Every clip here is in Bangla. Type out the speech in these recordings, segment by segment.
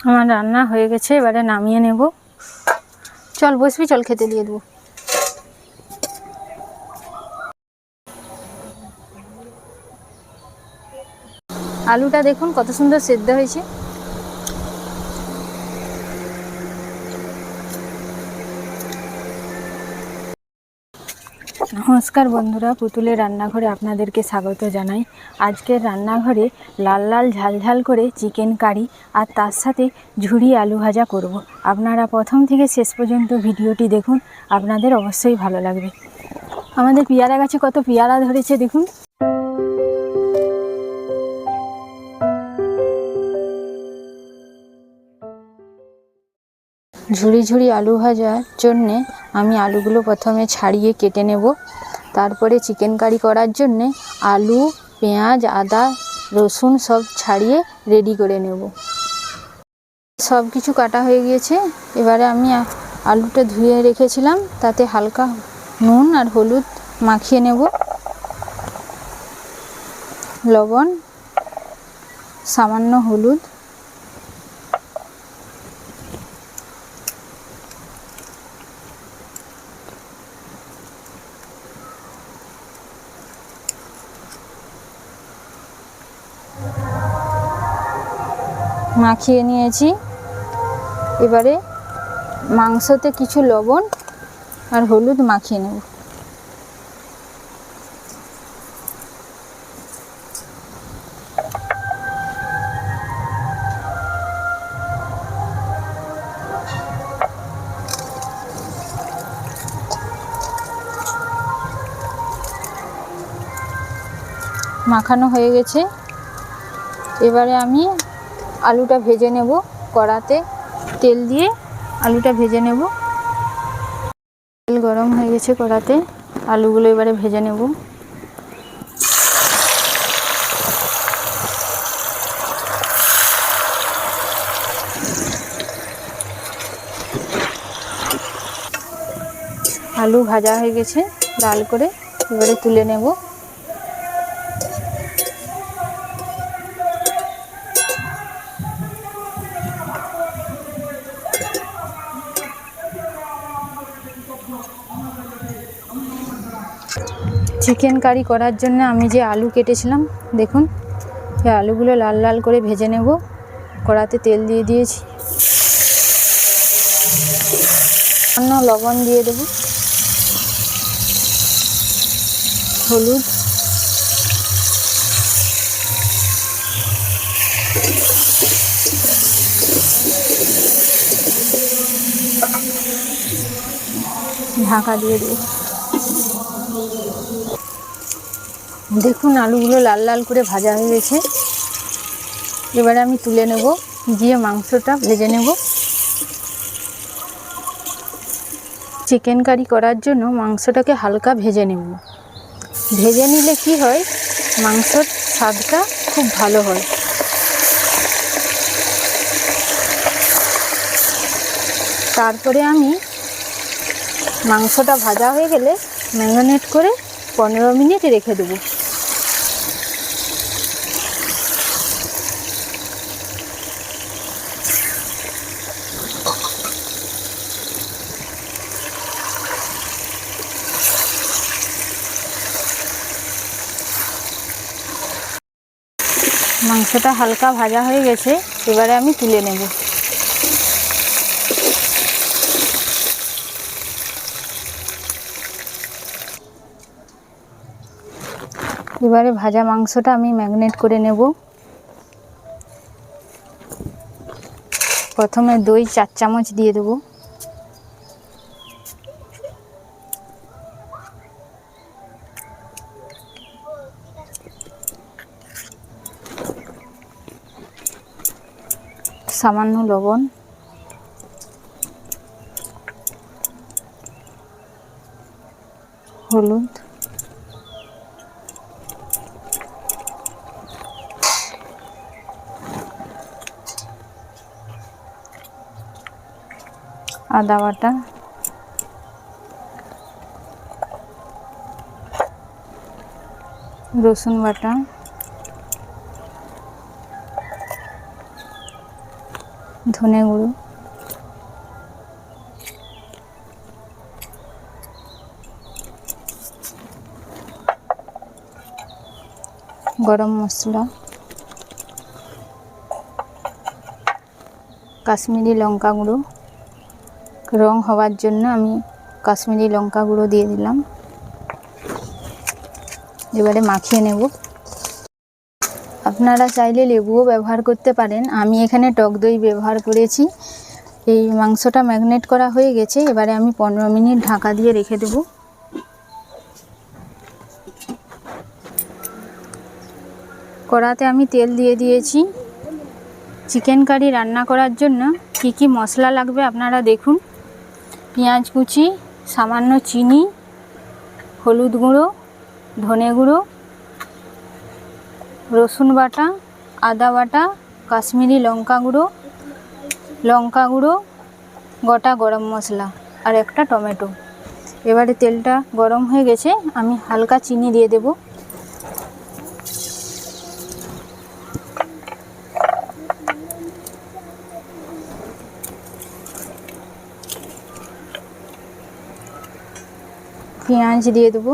আমার রান্না হয়ে গেছে, এবারে নামিয়ে নেব। চল বসবি, চল খেতে দিয়ে দেবো। আলুটা দেখুন কত সুন্দর সেদ্ধ হয়েছে। নমস্কার বন্ধুরা, পুতুলের রান্নাঘরে আপনাদেরকে স্বাগত জানাই। আজকের রান্নাঘরে লাল লাল ঝাল ঝাল করে চিকেন কারি আর তার সাথে ঝুরি আলু ভাজা করব। আপনারা প্রথম থেকে শেষ পর্যন্ত ভিডিওটি দেখুন, আপনাদের অবশ্যই ভালো লাগবে। আমাদের পেয়ারা গাছে কত পেয়ারা ধরেছে দেখুন। ঝুরি ঝুরি আলু ভাজার জন্যে আমি আলুগুলো প্রথমে ছাড়িয়ে কেটে নেব। তারপরে চিকেন কারি করার জন্যে আলু, পেঁয়াজ, আদা, রসুন সব ছাড়িয়ে রেডি করে নেব। সব কিছু কাটা হয়ে গিয়েছে। এবারে আমি আলুটা ধুয়ে রেখেছিলাম, তাতে হালকা নুন আর হলুদ মাখিয়ে নেব, লবণ, সামান্য হলুদ, মাখিয়ে নিয়েছি। এবারে মাংসতে কিছু লবণ আর হলুদ মাখিয়ে নেব। মাখানো হয়ে গেছে। এবারে আমি আলুটা ভেজে নেব। কড়াতে তেল দিয়ে আলুটা ভেজে নেব। তেল গরম হয়ে গেছে কড়াতে, আলুগুলো এবারে ভেজে নেব। আলু ভাজা হয়ে গেছে লাল করে, এবারে তুলে নেব। চিকেন কারি করার জন্য আমি যে আলু কেটেছিলাম দেখুন, এই আলুগুলো লাল লাল করে ভেজে নেব। কড়াতে তেল দিয়ে দিয়েছি, সামান্য লবণ দিয়ে দেব, হলুদ, ঢাকা দিয়ে দেব। দেখুন আলুগুলো লাল লাল করে ভাজা হয়ে গেছে। এবারে আমি তুলে নেব, দিয়ে মাংসটা ভেজে নেব। চিকেন কারি করার জন্য মাংসটাকে হালকা ভেজে নেব। ভেজে নিলে কি হয়, মাংসর স্বাদটা খুব ভালো হয়। তারপরে আমি মাংসটা ভাজা হয়ে গেলে ম্যারিনেট করে 15 মিনিট রেখে দেব। মাংসটা হালকা ভাজা হয়ে গেছে, এবারে আমি তুলে নেব। এবারে ভাজা মাংসটা আমি ম্যারিনেট করে নেব। প্রথমে দই 4 চামচ দিয়ে দেব, সামান্য লবণ, হলুদ, আদা বাটা, রসুন বাটা, ধনে গুঁড়ো, গরম মশলা, কাশ্মীরি লঙ্কা গুঁড়ো, রং হওয়ার জন্য আমি কাশ্মীরি লঙ্কা গুঁড়ো দিয়ে দিলাম। এবারে মাখিয়ে নেব। আপনারা চাইলে লেবুও ব্যবহার করতে পারেন, আমি এখানে টক দই ব্যবহার করেছি। এই মাংসটা ম্যারিনেট করা হয়ে গেছে, এবারে আমি 15 মিনিট ঢাকা দিয়ে রেখে দেব। কড়াতে আমি তেল দিয়ে দিয়েছি। চিকেন কারি রান্না করার জন্য কি কি মশলা লাগবে আপনারা দেখুন। পেঁয়াজ কুচি, সামান্য চিনি, হলুদ গুঁড়ো, ধনে গুঁড়ো, রসুন বাটা, আদা বাটা, কাশ্মীরি লঙ্কা গুঁড়ো, গোটা গরম মশলা আর একটা টমেটো। এবারে তেলটা গরম হয়ে গেছে, আমি হালকা চিনি দিয়ে দেব। পেঁয়াজ দিয়ে দেব।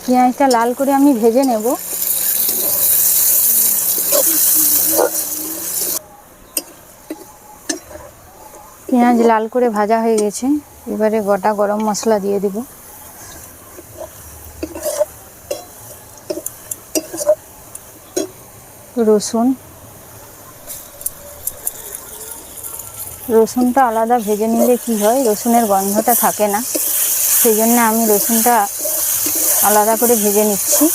পেঁয়াজটা লাল করে আমি ভেজে নেব। পেঁয়াজ লাল করে ভাজা হয়ে গেছে, এবারে গোটা গরম মশলা দিয়ে দেব। রসুনটা আলাদা ভেজে নিলে কি হয়, রসুনের গন্ধটা থাকে না, সেই জন্য আমি রসুনটা আলাদা করে ভেজে নিচ্ছি।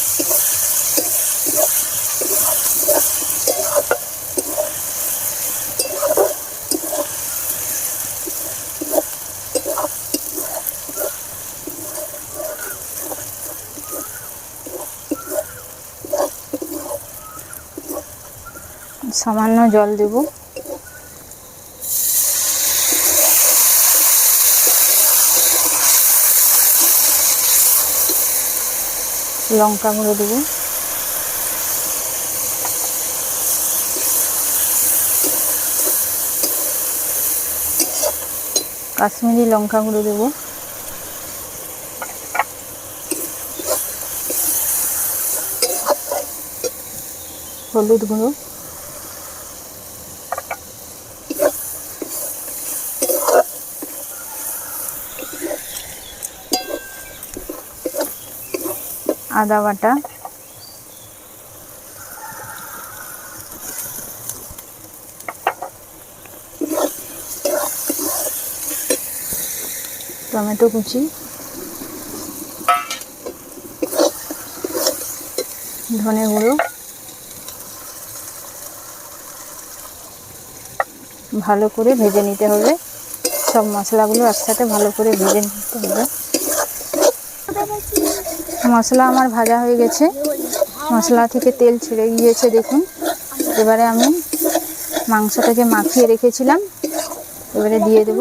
সামান্য জল দেব। লঙ্কা গুঁড়ো দেব। কাশ্মীরি লঙ্কা গুঁড়ো দেব। হলুদ গুঁড়ো, আদা বাটা, টমেটো কুচি, ধনে গুঁড়ো, ভালো করে ভেজে নিতে হবে। সব মশলাগুলো একসাথে ভালো করে ভেজে নিতে হবে। মশলা আমার ভাজা হয়ে গেছে, মশলা থেকে তেল ছেড়ে গিয়েছে দেখুন। এবারে আমি মাংসটাকে মাখিয়ে রেখেছিলাম, এবারে দিয়ে দেব।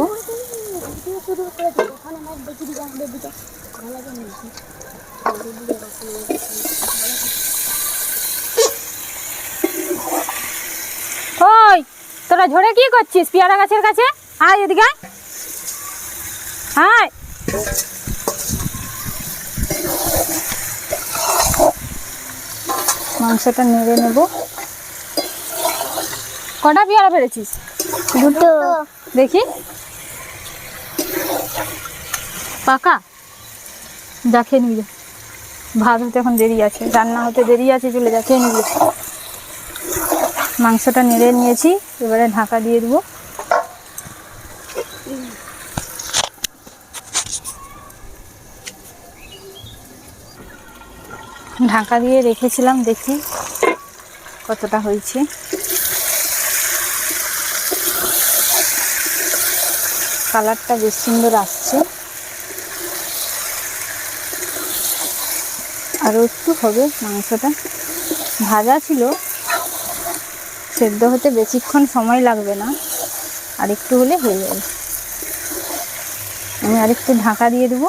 ওই তোরা ঝরে কি করছিস পেয়ারা গাছের কাছে? আয় এদিকে আয়। মাংসটা নেড়ে নেব। কটা পেয়ারা পেরেছিস? দুটো। দেখি পাকা, যা খেয়ে নিবি। ভাত হতে এখন দেরি আছে, রান্না হতে দেরি আছে, চলে যা খেয়ে নিবি। মাংসটা নেড়ে নিয়েছি, এবারে ঢাকা দিয়ে দেবো। ঢাকা দিয়ে রেখেছিলাম, দেখি কতটা হয়েছে। কালারটা বেশ সুন্দর আসছে, আরও একটু হবে। মাংসটা ভাজা ছিল, সেদ্ধ হতে বেশিক্ষণ সময় লাগবে না, আর একটু হলে হয়ে যাবে। আমি আরেকটু ঢাকা দিয়ে দেবো।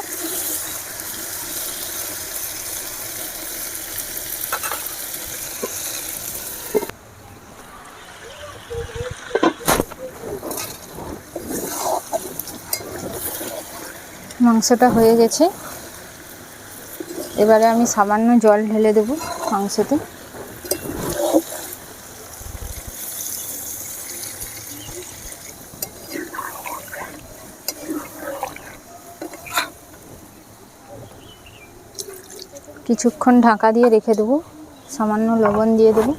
মাংসটা হয়ে গেছে, এবারে আমি সামান্য জল ঢেলে দেবো মাংসতে। কিছুক্ষণ ঢাকা দিয়ে রেখে দেবো, সামান্য লবণ দিয়ে দেবো।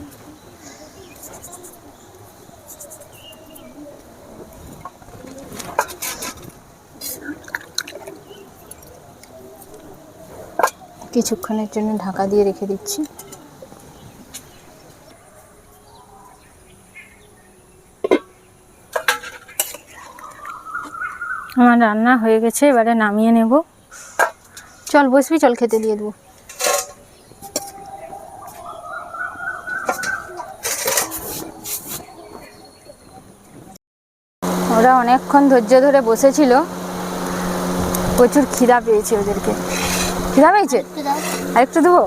কিছুক্ষণের জন্য ঢাকা দিয়ে রেখে দিচ্ছি। আমার রান্না হয়ে গেছে, এবারে নামিয়ে নেব। চল বসবি, চল খেতে দিয়ে দেবো। ওরা অনেকক্ষণ ধৈর্য ধরে বসেছিল, প্রচুর খিদা পেয়েছে ওদেরকে। খিদা পেয়েছে, আরেকটু দেবো।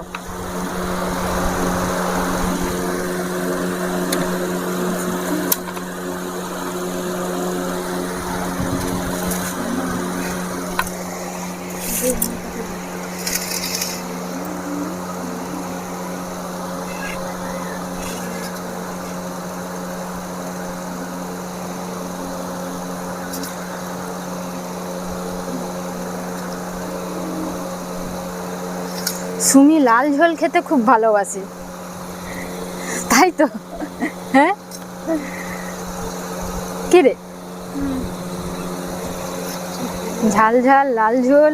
সুমি লাল ঝোল খেতে খুব ভালোবাসে, তাই তো? হ্যাঁ কি রে, ঝাল ঝাল লাল ঝোল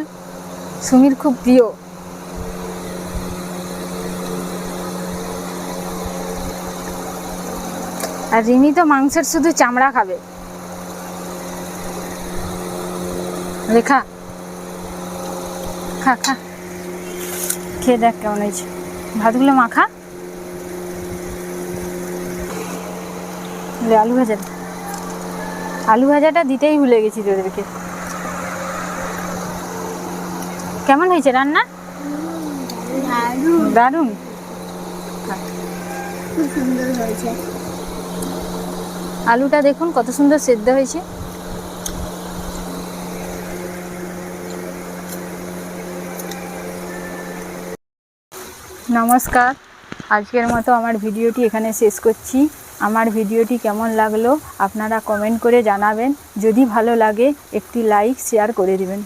সুমির খুব প্রিয়। আর রিমি তো মাংসের শুধু চামড়া খাবে। রেখা খা খা, খেয়ে দেখ কেমন হয়েছে। ভাতগুলো মাখা, আলু ভাজা, আলু ভাজাটা দিতেই ভুলে গেছি তোদেরকে। কেমন হয়েছে রান্না? দারুণ, খুব সুন্দর হয়েছে। আলুটা দেখুন কত সুন্দর সেদ্ধ হয়েছে। নমস্কার, আজকের মতো আমার ভিডিওটি এখানে শেষ করছি। আমার ভিডিওটি কেমন লাগলো আপনারা কমেন্ট করে জানাবেন। যদি ভালো লাগে একটি লাইক শেয়ার করে দিবেন।